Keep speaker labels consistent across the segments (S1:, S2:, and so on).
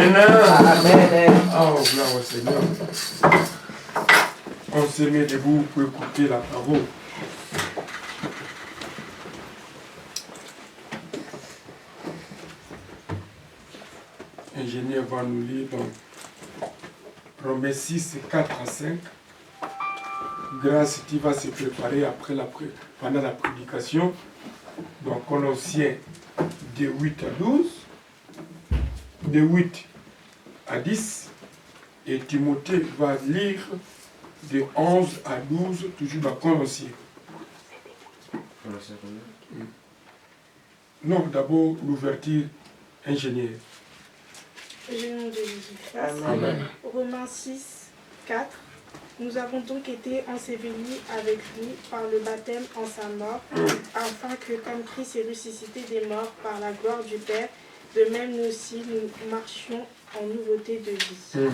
S1: Amen.
S2: Amen.
S1: Oh, gloire au Seigneur. On se met debout pour écouter la parole. L'ingénieur va nous lire dans Romains 6, 4 à 5. Grâce, tu vas se préparer pendant la prédication. Donc, Colossiens de 8 à 12, de 8 à 10. Et Timothée va lire de 11 à 12, toujours dans Colossiens. Non, d'abord l'ouverture ingénieur.
S3: Au nom de Jésus-Christ.
S2: Amen.
S3: Romains 6, 4. Nous avons donc été ensevelis avec lui par le baptême en sa mort, afin que, comme Christ est ressuscité des morts par la gloire du Père, de même nous aussi, nous marchions en nouveauté de vie.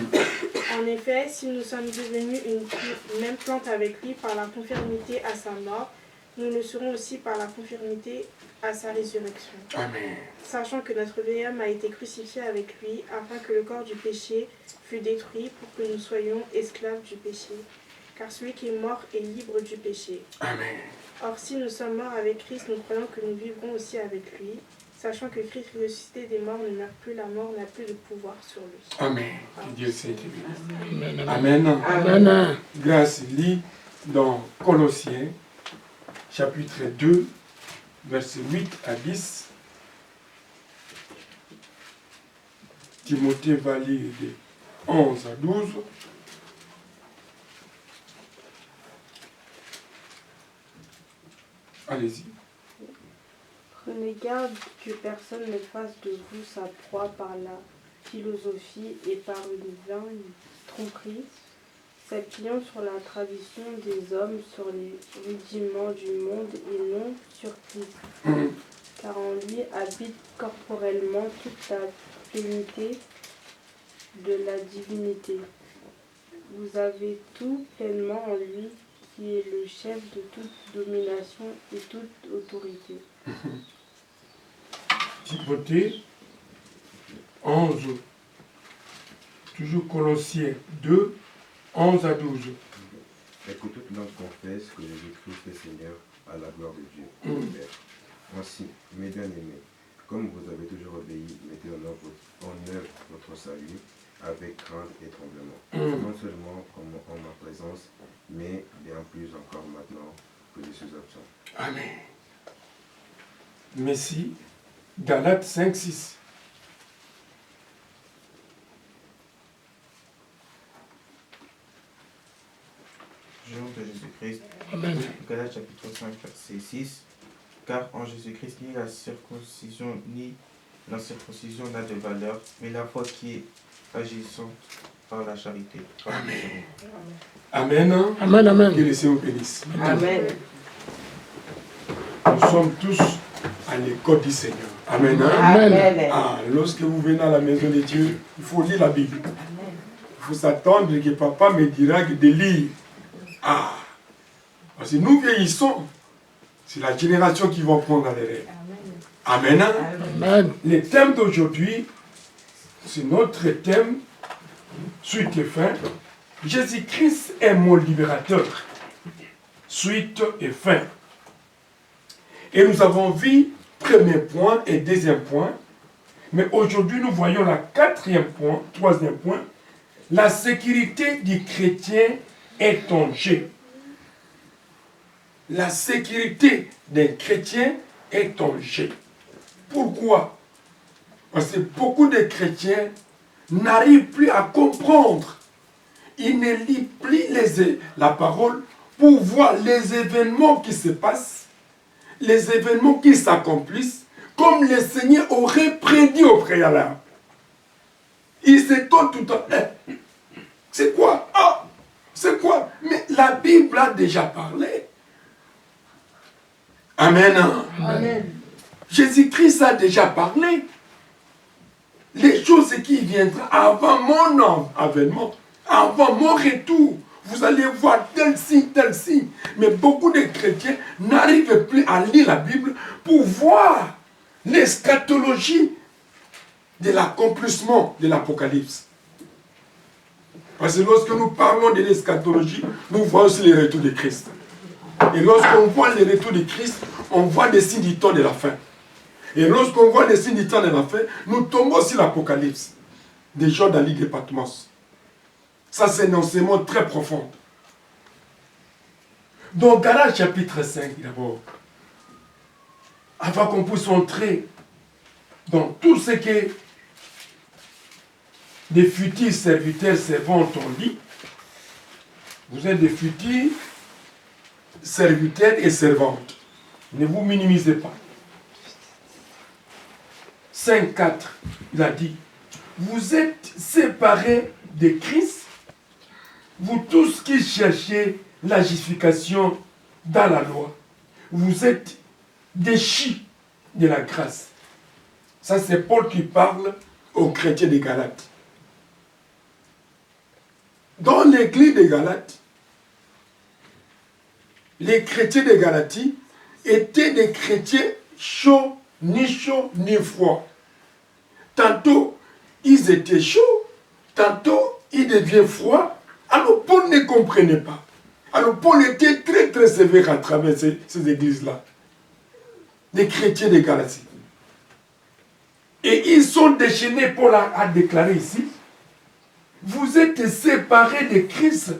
S3: En effet, si nous sommes devenus une même plante avec lui par la conformité à sa mort, nous le serons aussi par la conformité à sa résurrection.
S1: Amen.
S3: Sachant que notre vieil homme a été crucifié avec lui, afin que le corps du péché fût détruit pour que nous soyons esclaves du péché. Car celui qui est mort est libre du péché.
S1: Amen.
S3: Or, si nous sommes morts avec Christ, nous croyons que nous vivrons aussi avec lui, sachant que Christ ressuscité des morts ne meurt plus, la mort n'a plus de pouvoir sur lui.
S1: Amen. Que Dieu soit béni.
S2: Amen.
S1: Amen.
S2: Amen.
S1: Grâce lit dans Colossiens, chapitre 2, versets 8 à 10. Timothée va lire de 11 à 12. Allez-y.
S4: Prenez garde que personne ne fasse de vous sa proie par la philosophie et par une vaine tromperie, s'appuyant sur la tradition des hommes, sur les rudiments du monde et non sur Christ. Car en lui habite corporellement toute la plénitude de la divinité. Vous avez tout pleinement en lui, qui est le chef de toute domination et toute autorité.
S1: Timothée 11, toujours Colossiens 2, 11 à 12.
S5: Et que toute langue confesse que Jésus-Christ est Seigneur à la gloire de Dieu, le Père. Ainsi, mes bien-aimés, comme vous avez toujours obéi, mettez en œuvre votre salut avec crainte et tremblement. Non seulement en ma présence, mais bien plus encore maintenant que je suis absent.
S1: Amen. Merci. Galates 5, 6.
S6: Jour de Jésus-Christ.
S2: Amen.
S6: Galates chapitre 5, verset 6. Car en Jésus-Christ, ni la circoncision ni l'incirconcision n'a de valeur, mais la foi qui est agissante par la charité.
S1: Amen. Amen.
S2: Amen. Amen.
S1: Que le Seigneur bénisse.
S4: Amen.
S1: Nous sommes tous à l'école du Seigneur. Amen.
S4: Amen.
S1: Ah, lorsque vous venez à la maison de Dieu, il faut lire la Bible. Il faut s'attendre que papa me dira de lire. Ah, parce que nous vieillissons. C'est la génération qui va prendre les rêves. Amen.
S2: Amen.
S1: Le thème d'aujourd'hui, c'est notre thème, suite et fin. Jésus-Christ est mon libérateur. Suite et fin. Et nous avons vu premier point et deuxième point. Mais aujourd'hui, nous voyons la quatrième point, troisième point. La sécurité du chrétien est en jeu. La sécurité d'un chrétien est en jeu. Pourquoi? Parce que beaucoup de chrétiens n'arrivent plus à comprendre. Ils ne lisent plus la parole pour voir les événements qui se passent, les événements qui s'accomplissent, comme le Seigneur aurait prédit au préalable. Ils s'étonnent tout le temps. C'est quoi? Ah, c'est quoi? Mais la Bible a déjà parlé. Amen.
S4: Amen.
S1: Jésus-Christ a déjà parlé. Les choses qui viendront avant mon avènement, avant mon retour. Vous allez voir tel signe, tel signe. Mais beaucoup de chrétiens n'arrivent plus à lire la Bible pour voir l'eschatologie de l'accomplissement de l'Apocalypse. Parce que lorsque nous parlons de l'eschatologie, nous voyons aussi le retour de Christ. Et lorsqu'on voit le retour de Christ, on voit des signes du temps de la fin. Et lorsqu'on voit les signes du temps de la fin, nous tombons sur l'Apocalypse des gens dans l'île de Patmos. Ça, c'est un enseignement très profond. Donc, Galates chapitre 5, d'abord, afin qu'on puisse entrer dans tout ce que des futurs serviteurs servantes ont dit. Vous êtes des futurs serviteurs et servantes. Ne vous minimisez pas. 5.4, il a dit, vous êtes séparés de Christ, vous tous qui cherchez la justification dans la loi, vous êtes déchus de la grâce. Ça, c'est Paul qui parle aux chrétiens de Galates. Dans l'église de Galates, les chrétiens de Galatie étaient des chrétiens chauds, ni froids. Tantôt, ils étaient chauds, tantôt, ils deviennent froids. Alors, Paul ne comprenait pas. Alors, Paul était très, très sévère à travers ces églises-là. Les chrétiens de Galatie. Et ils sont déchaînés, Paul a déclaré ici, vous êtes séparés de Christ,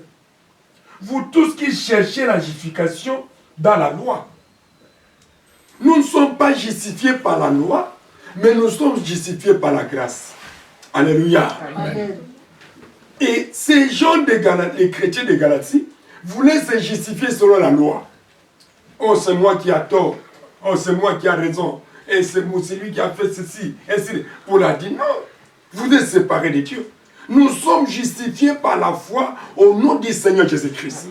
S1: vous tous qui cherchez la justification dans la loi. Nous ne sommes pas justifiés par la loi, mais nous sommes justifiés par la grâce. Alléluia. Amen. Et ces gens les chrétiens de Galatie, voulaient se justifier selon la loi. Oh, c'est moi qui a tort. Oh, c'est moi qui a raison. Et c'est lui qui a fait ceci. Et Paul a dit non. Vous êtes séparés de Dieu. Nous sommes justifiés par la foi au nom du Seigneur Jésus-Christ.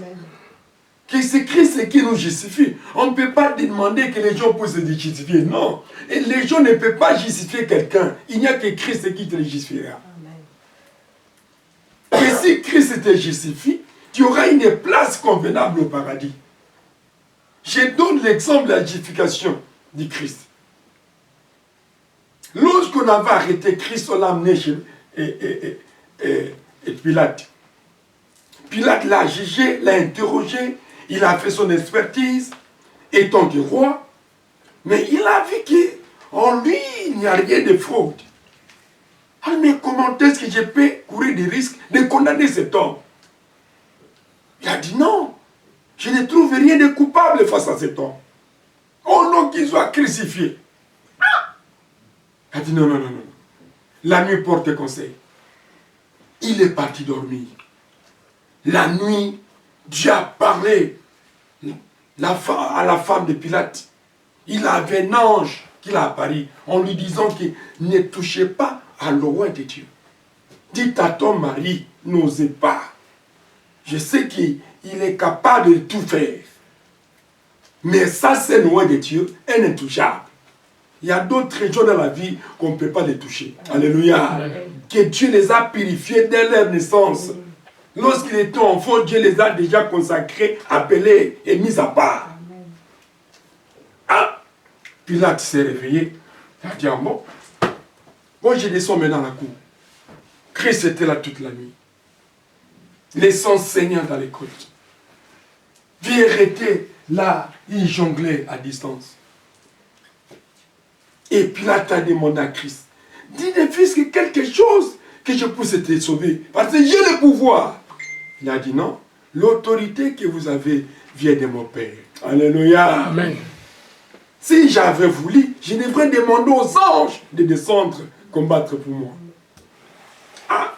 S1: Que c'est Christ qui nous justifie. On ne peut pas demander que les gens puissent se justifier. Non. Et les gens ne peuvent pas justifier quelqu'un. Il n'y a que Christ qui te le justifiera. Et si Christ te justifie, tu auras une place convenable au paradis. Je donne l'exemple de la justification du Christ. Lorsqu'on avait arrêté Christ, on l'a amené chez Pilate. Pilate l'a jugé, l'a interrogé, il a fait son expertise, étant du roi, mais il a vu qu'en lui, il n'y a rien de fraude. Alors, mais comment est-ce que je peux courir des risques de condamner cet homme? Il a dit non, je ne trouve rien de coupable face à cet homme. Oh non, qu'il soit crucifié. Il a dit non. La nuit porte conseil. Il est parti dormir. La nuit, Dieu a parlé à la femme de Pilate. Il avait un ange qui l'a apparu en lui disant qu'il ne touchait pas à l'oreille de Dieu. Dites à ton mari, n'osez pas. Je sais qu'il est capable de tout faire. Mais ça, c'est loin de Dieu, elle est intouchable. Il y a d'autres gens dans la vie qu'on ne peut pas les toucher. Alléluia. Que Dieu les a purifiés dès leur naissance. Lorsqu'ils étaient enfants, Dieu les a déjà consacrés, appelés et mis à part. Ah, Pilate s'est réveillé. Il a dit, bon, je descends maintenant à la cour. Christ était là toute la nuit. Les sangs saignant dans les côtes. Pierre était là, il jonglait à distance. Et Pilate a demandé à Christ, dis des fils que quelque chose que je puisse te sauver, parce que j'ai le pouvoir. Il a dit non, l'autorité que vous avez vient de mon Père. Alléluia. Amen. Si j'avais voulu, je devrais demander aux anges de descendre combattre pour moi. Ah.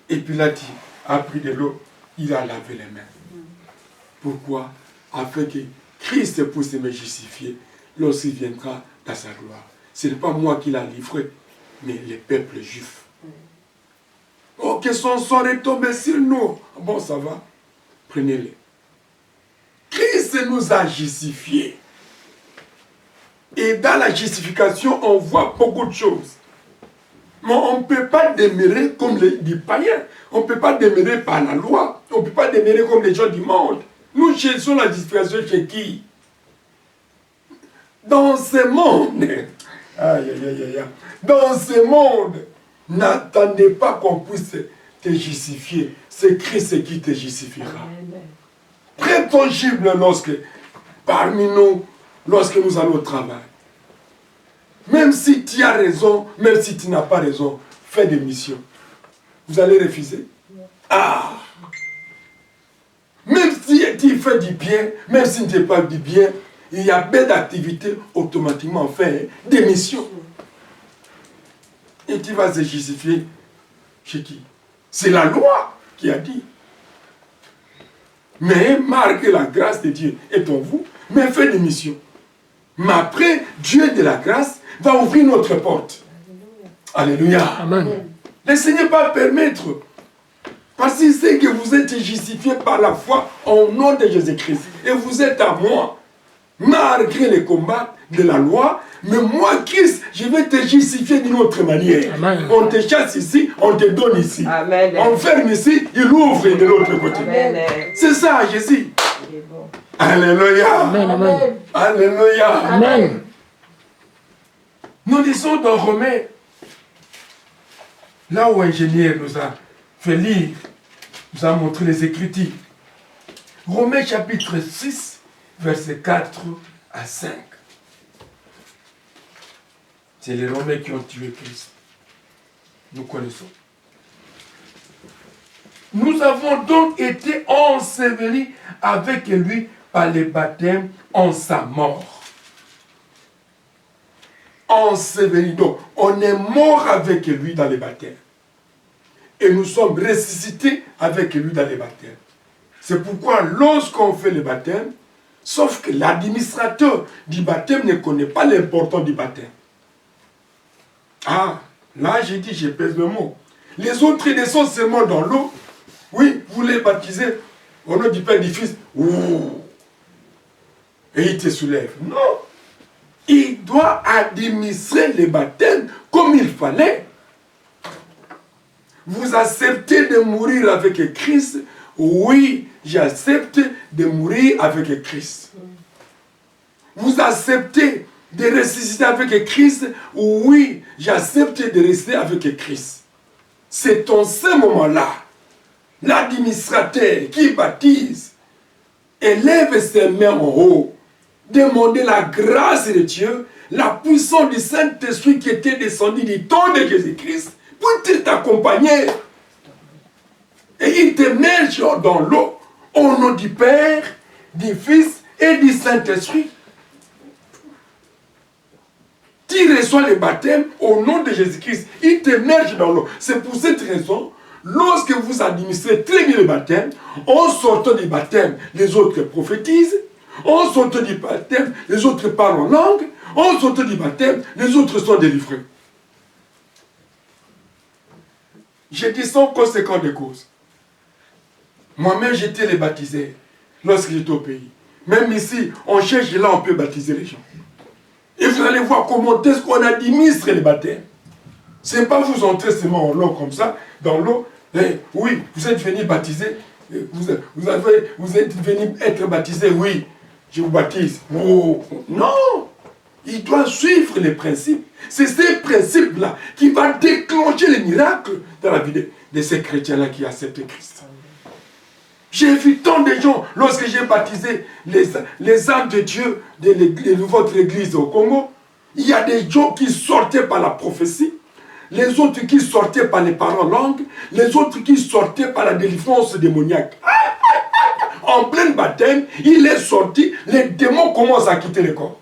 S1: Et Pilate a pris de l'eau, il a lavé les mains. Pourquoi? Afin que Christ puisse me justifier lorsqu'il viendra dans sa gloire. Ce n'est pas moi qui l'a livré, mais le peuple juif. Oh, que son sang retombe sur nous. Bon, ça va. Prenez-les. Christ nous a justifiés. Et dans la justification, on voit beaucoup de choses. Mais on ne peut pas demeurer comme les païens. On ne peut pas demeurer par la loi. On ne peut pas demeurer comme les gens du monde. Nous cherchons la justification chez qui? Dans ce monde. Aïe, aïe, aïe, aïe. Dans ce monde, n'attendez pas qu'on puisse te justifier. C'est Christ qui te justifiera. Très tangible lorsque, parmi nous, lorsque nous allons au travail. Même si tu as raison, même si tu n'as pas raison, fais des missions. Vous allez refuser? Ah! Même si tu fais du bien, même si tu ne fais pas du bien, il y a plein d'activités automatiquement faites, des missions. Et tu vas se justifier chez qui? C'est la loi qui a dit. Mais malgré la grâce de Dieu est en vous, mais faites des missions. Mais après, Dieu de la grâce va ouvrir notre porte. Alléluia.
S2: Amen.
S1: Le Seigneur va permettre. Parce qu'il sait que vous êtes justifiés par la foi au nom de Jésus-Christ. Et vous êtes à moi. Malgré les combats de la loi, mais moi, Christ, je vais te justifier d'une autre manière.
S2: Amen.
S1: On te chasse ici, on te donne ici.
S7: Amen.
S1: On ferme ici, il ouvre de l'autre côté.
S7: Amen.
S1: C'est ça, Jésus.
S7: Il est bon.
S1: Alléluia.
S2: Amen. Amen.
S1: Alléluia.
S2: Amen.
S1: Nous lisons dans Romains, là où l'ingénieur nous a fait lire, nous a montré les Écritures. Romains chapitre 6, versets 4 à 5. C'est les Romains qui ont tué Christ. Nous connaissons. Nous avons donc été ensevelis avec lui par le baptême en sa mort. Ensevelis. Donc, on est mort avec lui dans les baptêmes. Et nous sommes ressuscités avec lui dans les baptêmes. C'est pourquoi lorsqu'on fait le baptême, sauf que l'administrateur du baptême ne connaît pas l'importance du baptême. Ah, là j'ai dit, je pèse le mot. Les autres descendent seulement dans l'eau. Oui, vous les baptisez au nom du Père et du Fils. Ouh. Et il te soulève. Non. Il doit administrer le baptême comme il fallait. Vous acceptez de mourir avec Christ? Oui, j'accepte de mourir avec Christ. Vous acceptez de ressusciter avec Christ? Oui, j'accepte de rester avec Christ. C'est en ce moment-là, l'administrateur qui baptise élève ses mains en haut, demander la grâce de Dieu, la puissance du Saint-Esprit qui était descendu du temps de Jésus-Christ, pour t'accompagner. Et il t'émerge dans l'eau au nom du Père, du Fils et du Saint-Esprit. Tu reçois le baptême au nom de Jésus-Christ. Il t'émerge dans l'eau. C'est pour cette raison, lorsque vous administrez très bien le baptême, en sortant du baptême, les autres prophétisent. En sortant du baptême, les autres parlent en langue. En sortant du baptême, les autres sont délivrés. J'ai dit sans conséquence de cause. Moi-même, j'étais les baptisé lorsque j'étais au pays. Même ici, on cherche là, on peut baptiser les gens. Et vous allez voir comment est-ce qu'on administre les baptêmes. Ce n'est pas vous entrer seulement en l'eau comme ça, dans l'eau. Oui, vous êtes venu baptiser. Vous êtes venu être baptisé, oui, je vous baptise. Oh, non! Il doit suivre les principes. C'est ces principes-là qui vont déclencher les miracles dans la vie de ces chrétiens-là qui acceptent Christ. J'ai vu tant de gens, lorsque j'ai baptisé les âmes de Dieu de votre église au Congo, il y a des gens qui sortaient par la prophétie, les autres qui sortaient par les paroles langues, les autres qui sortaient par la délivrance démoniaque. En plein baptême, il est sorti, les démons commencent à quitter le corps.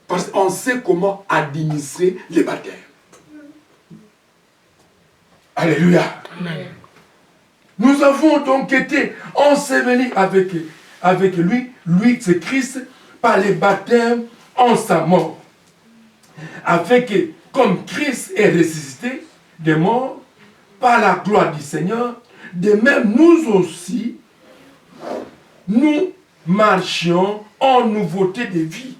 S1: Parce qu'on sait comment administrer les baptêmes. Alléluia.
S2: Amen.
S1: Nous avons donc été ensevelis avec lui, c'est Christ, par les baptêmes en sa mort. Comme Christ est ressuscité des morts par la gloire du Seigneur, de même nous aussi, nous marchions en nouveauté de vie.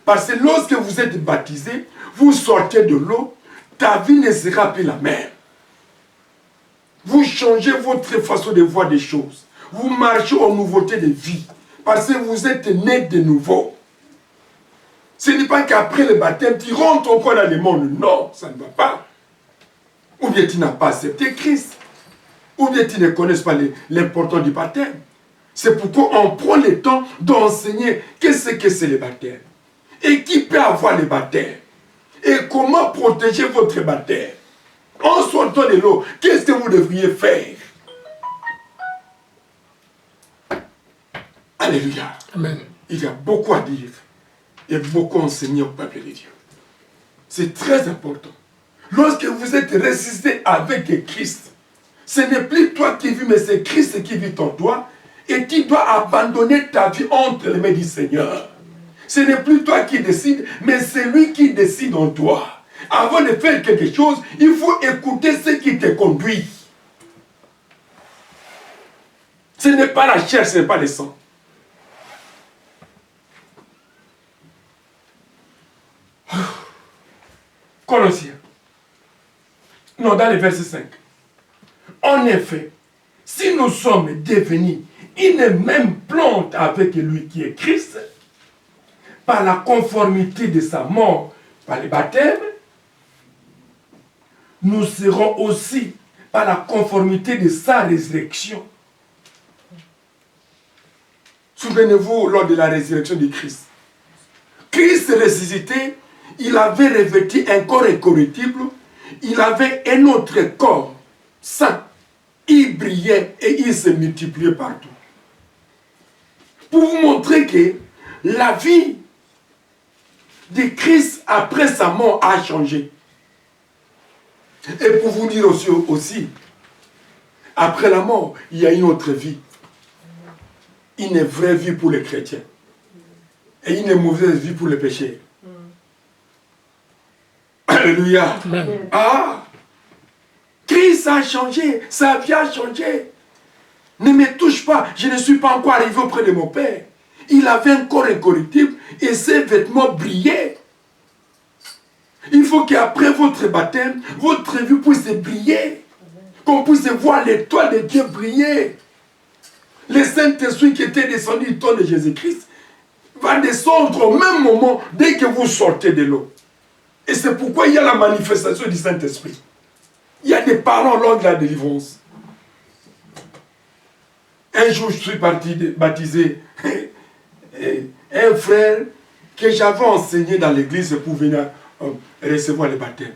S1: Parce que lorsque vous êtes baptisé, vous sortez de l'eau, ta vie ne sera plus la même. Vous changez votre façon de voir des choses. Vous marchez en nouveauté de vie. Parce que vous êtes né de nouveau. Ce n'est pas qu'après le baptême, tu rentres encore dans le monde. Non, ça ne va pas. Ou bien tu n'as pas accepté Christ. Ou bien tu ne connais pas l'importance du baptême. C'est pourquoi on prend le temps d'enseigner qu'est-ce que c'est le baptême. Et qui peut avoir le baptême. Et comment protéger votre baptême. En sortant de l'eau, qu'est-ce que vous devriez faire? Alléluia.
S2: Amen.
S1: Il y a beaucoup à dire et beaucoup à enseigner au peuple de Dieu. C'est très important. Lorsque vous êtes ressuscité avec Christ, ce n'est plus toi qui vis, mais c'est Christ qui vit en toi. Et tu dois abandonner ta vie entre les mains du Seigneur. Ce n'est plus toi qui décides, mais c'est lui qui décide en toi. Avant de faire quelque chose, il faut écouter ce qui te conduit. Ce n'est pas la chair, ce n'est pas le sang. Colossiens. Non, dans le verset 5. En effet, si nous sommes devenus une même plante avec lui qui est Christ, par la conformité de sa mort, par le baptême, nous serons aussi par la conformité de sa résurrection. Souvenez-vous lors de la résurrection de Christ. Christ ressuscité, il avait revêtu un corps incorruptible, il avait un autre corps saint. Il brillait et il se multipliait partout. Pour vous montrer que la vie de Christ après sa mort a changé. Et pour vous dire aussi, après la mort, il y a une autre vie. Une vraie vie pour les chrétiens. Et une mauvaise vie pour les pécheurs. Alléluia.
S2: Amen.
S1: Ah! Christ a changé, sa vie a changé. Ne me touche pas, je ne suis pas encore arrivé auprès de mon Père. Il avait un corps incorruptible et ses vêtements brillaient. Il faut qu'après votre baptême, votre vie puisse briller. Qu'on puisse voir l'étoile de Dieu briller. Le Saint-Esprit qui était descendu du trône de Jésus-Christ va descendre au même moment dès que vous sortez de l'eau. Et c'est pourquoi il y a la manifestation du Saint-Esprit. Il y a des parents lors de la délivrance. Un jour, je suis parti baptiser un frère que j'avais enseigné dans l'église pour venir recevoir le baptême.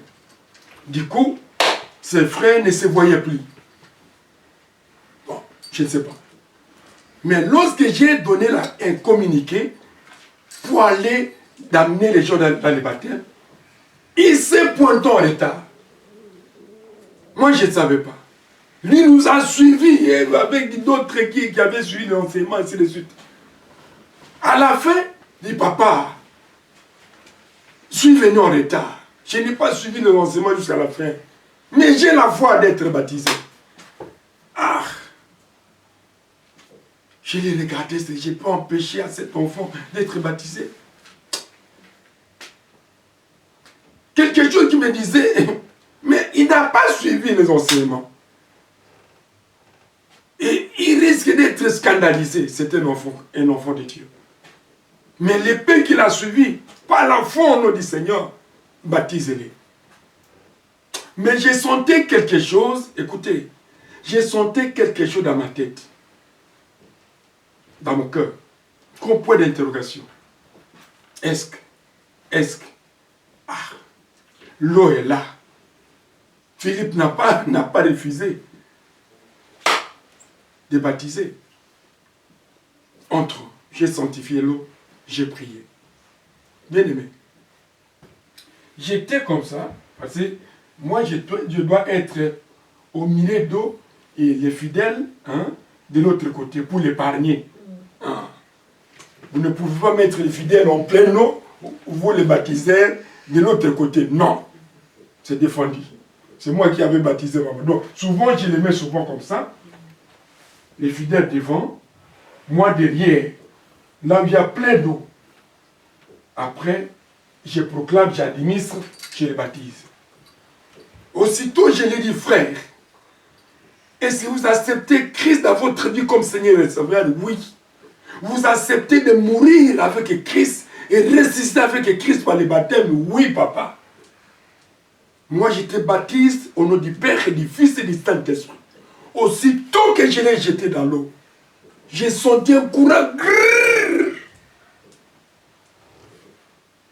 S1: Du coup, ce frère ne se voyait plus. Bon, je ne sais pas. Mais lorsque j'ai donné un communiqué pour aller d'amener les gens dans le baptême, il s'est pointé en retard. Moi, je ne savais pas. Lui nous a suivis avec d'autres qui avaient suivi l'enseignement, ainsi de suite. À la fin, il dit, papa, je suis venu en retard. Je n'ai pas suivi l'enseignement jusqu'à la fin. Mais j'ai la foi d'être baptisé. Ah! Je l'ai regardé, je n'ai pas empêché à cet enfant d'être baptisé. Quelque chose qui me disait, mais il n'a pas suivi les enseignements. Et il risque d'être scandalisé. C'est un enfant de Dieu. Mais l'épée qu'il a suivi, par la foi au nom du Seigneur, baptisez-les. Mais j'ai senti quelque chose, écoutez, j'ai senti quelque chose dans ma tête, dans mon cœur, comme point d'interrogation. Est-ce que, l'eau est là. Philippe n'a pas refusé de baptiser. Entre, j'ai sanctifié l'eau, j'ai prié. Bien aimé, j'étais comme ça, parce que moi je dois être au milieu d'eau et les fidèles de l'autre côté pour l'épargner. Vous ne pouvez pas mettre les fidèles en pleine eau, vous les baptisez de l'autre côté. Non, c'est défendu. C'est moi qui avais baptisé maman. Donc souvent je les mets souvent comme ça. Les fidèles devant, moi derrière. Là où il y a plein d'eau. Après, je proclame, j'administre, je les baptise. Aussitôt, je les dis, frère, est-ce que vous acceptez Christ dans votre vie comme Seigneur et Sauveur? Oui. Vous acceptez de mourir avec Christ et ressuscité avec Christ par le baptême? Oui, papa. Moi, je te baptise au nom du Père et du Fils et du Saint-Esprit. Aussitôt que je l'ai jeté dans l'eau, j'ai senti un courant grand